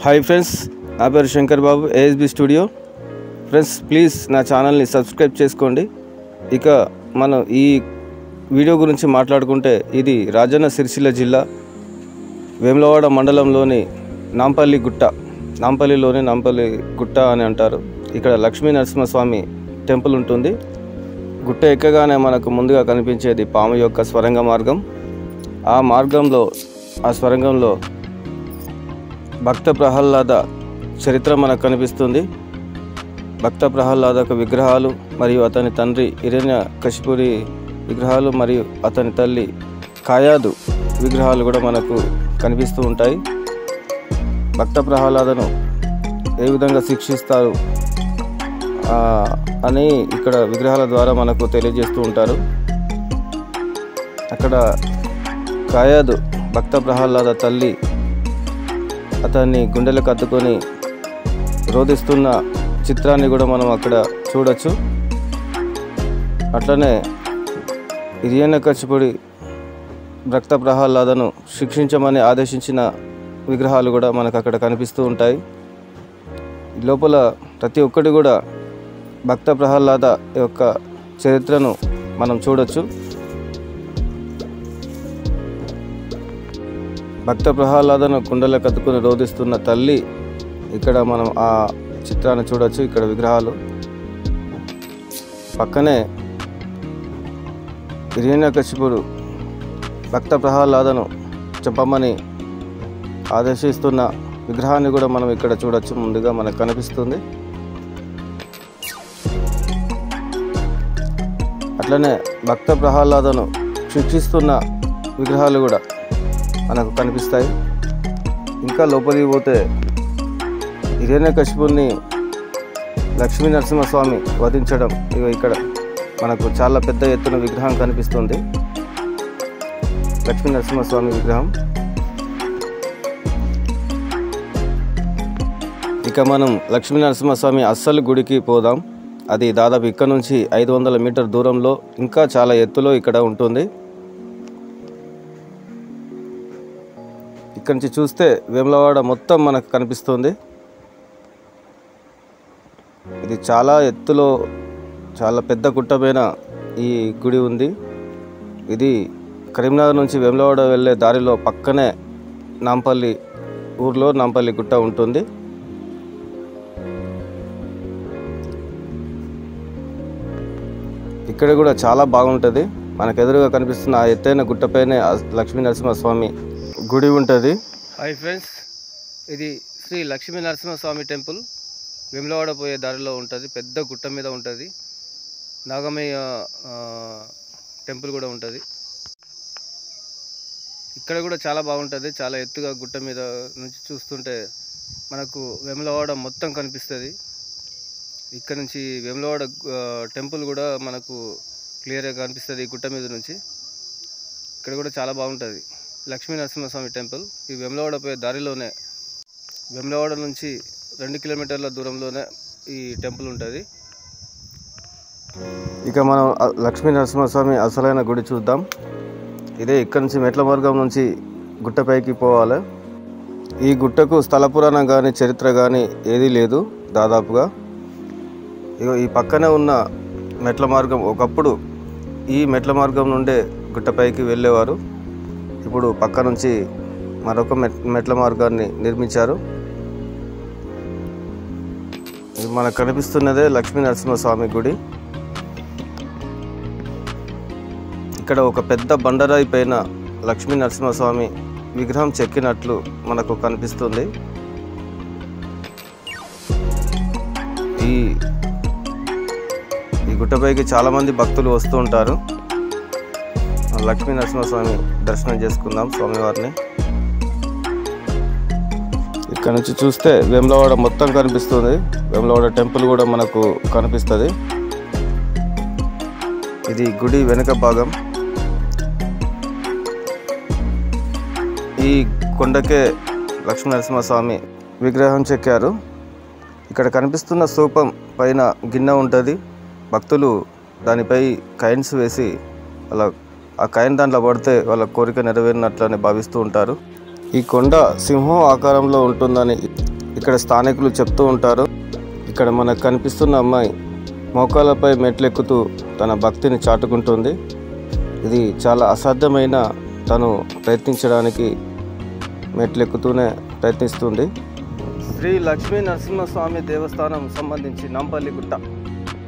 Hi friends, నా పేరు శంకర్ బాబు, ASB studio. Friends, please నా ఛానల్ని సబ్స్క్రైబ్ చేసుకోండి. ఇక మనం ఈ వీడియో గురించి మాట్లాడుకుంటే, ఇది రాజన్న సిరిసిల్ల జిల్లా వేములవాడ మండలంలోని నాంపల్లి గుట్ట, నాంపల్లిలోని నాంపల్లి గుట్ట అని అంటారు. ఇక్కడ లక్ష్మీ నరసింహస్వామి టెంపుల్ ఉంటుంది. గుట్ట ఎక్కగానే మనకు ముందుగా కనిపించేది పాము యొక్క స్వరంగ మార్గం. ఆ స్వరంగంలో భక్త ప్రహ్లాద చరిత్ర మనకు కనిపిస్తుంది. భక్త ప్రహ్లాదక విగ్రహాలు మరియు అతని తండ్రి హిరణ్యకశిపుడి విగ్రహాలు మరియు అతని తల్లి కాయాదు విగ్రహాలు కూడా మనకు కనిపిస్తూ ఉంటాయి. భక్త ప్రహ్లాదను ఏ విధంగా శిక్షిస్తారు అని ఇక్కడ విగ్రహాల ద్వారా మనకు తెలియజేస్తూ ఉంటారు. అక్కడ కాయాదు భక్త ప్రహ్లాద తల్లి అతన్ని గుండెలకు అత్తుకొని రోధిస్తున్న చిత్రాన్ని కూడా మనం అక్కడ చూడొచ్చు. అట్లనే హిరణ్యకశిపుడి భక్త ప్రహ్లాదను శిక్షించమని ఆదేశించిన విగ్రహాలు కూడా మనకు అక్కడ కనిపిస్తూ ఉంటాయి. లోపల ప్రతి ఒక్కటి కూడా భక్త ప్రహ్లాద యొక్క చరిత్రను మనం చూడొచ్చు. భక్త ప్రహ్లాదను కుండల కత్తుకుని రోధిస్తున్న తల్లి ఇక్కడ మనం ఆ చిత్రాన్ని చూడొచ్చు. ఇక్కడ విగ్రహాలు పక్కనే హిరణ్యకశిపుడు భక్త ప్రహ్లాదను చంపమని ఆదేశిస్తున్న విగ్రహాన్ని కూడా మనం ఇక్కడ చూడొచ్చు. ముందుగా మనకు కనిపిస్తుంది. అట్లనే భక్త ప్రహ్లాదను శిక్షిస్తున్న విగ్రహాలు కూడా మనకు కనిపిస్తాయి. ఇంకా లోపలికి పోతే హిరణ్యకశిపుడిని లక్ష్మీ నరసింహస్వామి వధించడం ఇక్కడ మనకు చాలా పెద్ద ఎత్తున విగ్రహం కనిపిస్తుంది. లక్ష్మీ నరసింహస్వామి విగ్రహం. ఇక మనం లక్ష్మీ నరసింహస్వామి అస్సలు గుడికి పోదాం. అది దాదాపు ఇక్కడ నుంచి 500 మీటర్ దూరంలో, ఇంకా చాలా ఎత్తులో ఇక్కడ ఉంటుంది. ఇక్కడ నుంచి చూస్తే వేములవాడ మొత్తం మనకు కనిపిస్తుంది. ఇది చాలా ఎత్తులో, చాలా పెద్ద గుట్ట పైన ఈ గుడి ఉంది. ఇది కరీంనగర్ నుంచి వేములవాడ వెళ్ళే దారిలో పక్కనే నాంపల్లి ఊర్లో నాంపల్లి గుట్ట ఉంటుంది. ఇక్కడ కూడా చాలా బాగుంటుంది. మనకు ఎదురుగా కనిపిస్తున్న ఆ ఎత్తైన గుట్టపైనే లక్ష్మీ నరసింహస్వామి గుడి ఉంటుంది. హాయ్ ఫ్రెండ్స్, ఇది శ్రీ లక్ష్మీ నరసింహస్వామి టెంపుల్ వేములవాడ పోయే దారిలో ఉంటుంది. పెద్ద గుట్ట మీద ఉంటుంది. నాగమయ్య టెంపుల్ కూడా ఉంటుంది. ఇక్కడ కూడా చాలా బాగుంటుంది. చాలా ఎత్తుగా గుట్ట మీద నుంచి చూస్తుంటే మనకు వేములవాడ మొత్తం కనిపిస్తుంది. ఇక్కడ నుంచి వేములవాడ టెంపుల్ కూడా మనకు క్లియర్గా కనిపిస్తుంది ఈ గుట్ట మీద నుంచి. ఇక్కడ కూడా చాలా బాగుంటుంది లక్ష్మీ నరసింహస్వామి టెంపుల్. ఈ వేములవాడ పోయే దారిలోనే, వేములవాడ నుంచి 2 కిలోమీటర్ల దూరంలోనే ఈ టెంపుల్ ఉంటుంది. ఇక మనం లక్ష్మీ నరసింహస్వామి అసలైన గుడి చూద్దాం. ఇదే ఇక్కడ నుంచి మెట్ల మార్గం నుంచి గుట్టపైకి పోవాలి. ఈ గుట్టకు స్థల పురాణం కానీ చరిత్ర కానీ ఏదీ లేదు దాదాపుగా. ఇగో ఈ పక్కనే ఉన్న మెట్ల మార్గం, ఒకప్పుడు ఈ మెట్ల మార్గం నుండే గుట్టపైకి వెళ్ళేవారు. ఇప్పుడు పక్క నుంచి మరొక మెట్ల మార్గాన్ని నిర్మించారు. ఇది మనకు కనిపిస్తున్నదే లక్ష్మీ నరసింహస్వామి గుడి. ఇక్కడ ఒక పెద్ద బండరాయి పైన లక్ష్మీ నరసింహస్వామి విగ్రహం చెక్కినట్లు మనకు కనిపిస్తుంది. ఈ గుట్టపైకి చాలామంది భక్తులు వస్తూ ఉంటారు. లక్ష్మీ నరసింహస్వామి దర్శనం చేసుకుందాం స్వామివారిని. ఇక్కడ నుంచి చూస్తే వేములవాడ మొత్తం కనిపిస్తుంది. వేములవాడ టెంపుల్ కూడా మనకు కనిపిస్తుంది. ఇది గుడి వెనుక భాగం. ఈ కొండకే లక్ష్మీ నరసింహస్వామి విగ్రహం చెక్కారు. ఇక్కడ కనిపిస్తున్న స్తూపం పైన గిన్నె ఉంటుంది. భక్తులు దానిపై కాయిన్స్ వేసి అలా ఆ కాయిన్ దాంట్లో పడితే వాళ్ళ కోరిక నెరవేరినట్లని భావిస్తూ ఉంటారు. ఈ కొండ సింహం ఆకారంలో ఉంటుందని ఇక్కడ స్థానికులు చెప్తూ ఉంటారు. ఇక్కడ మనకు కనిపిస్తున్న అమ్మాయి మోకాళ్ళపై మెట్లెక్కుతూ తన భక్తిని చాటుకుంటుంది. ఇది చాలా అసాధ్యమైన తను ప్రయత్నించడానికి మెట్లెక్కుతూనే ప్రయత్నిస్తుంది. శ్రీ లక్ష్మీ నరసింహస్వామి దేవస్థానం సంబంధించి నాంపల్లి గుట్ట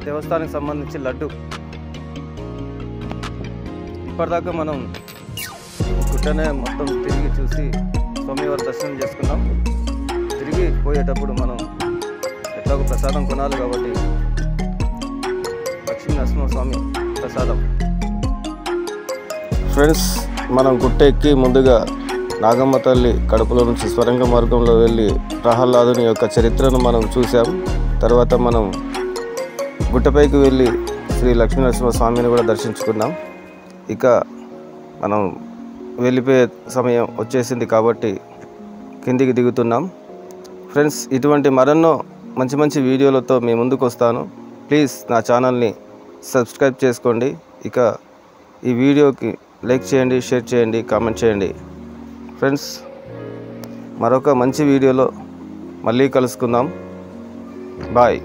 దేవస్థానానికి సంబంధించి లడ్డు. ఇప్పటిదాకా మనం గుట్టనే మొత్తం తిరిగి చూసి స్వామివారి దర్శనం చేసుకున్నాం. తిరిగి పోయేటప్పుడు మనం ఎట్లాగో ప్రసాదం కొనాలి కాబట్టి లక్ష్మీ నరసింహస్వామి ప్రసాదం. ఫ్రెండ్స్, మనం గుట్ట ఎక్కి ముందుగా నాగమ్మ తల్లి కడుపులో నుంచి స్వరంగ మార్గంలో వెళ్ళి ప్రహ్లాదుని యొక్క చరిత్రను మనం చూసాం. తర్వాత మనం గుట్టపైకి వెళ్ళి శ్రీ లక్ష్మీనరసింహస్వామిని కూడా దర్శించుకున్నాం. ఇక మనం వెళ్ళిపోయే సమయం వచ్చేసింది కాబట్టి కిందికి దిగుతున్నాం. ఫ్రెండ్స్, ఇటువంటి మరెన్నో మంచి మంచి వీడియోలతో మీ ముందుకు వస్తాను. ప్లీజ్ నా ఛానల్ని సబ్స్క్రైబ్ చేసుకోండి. ఇక ఈ వీడియోకి లైక్ చేయండి, షేర్ చేయండి, కామెంట్ చేయండి. ఫ్రెండ్స్, మరొక మంచి వీడియోలో మళ్ళీ కలుసుకుందాం. బాయ్.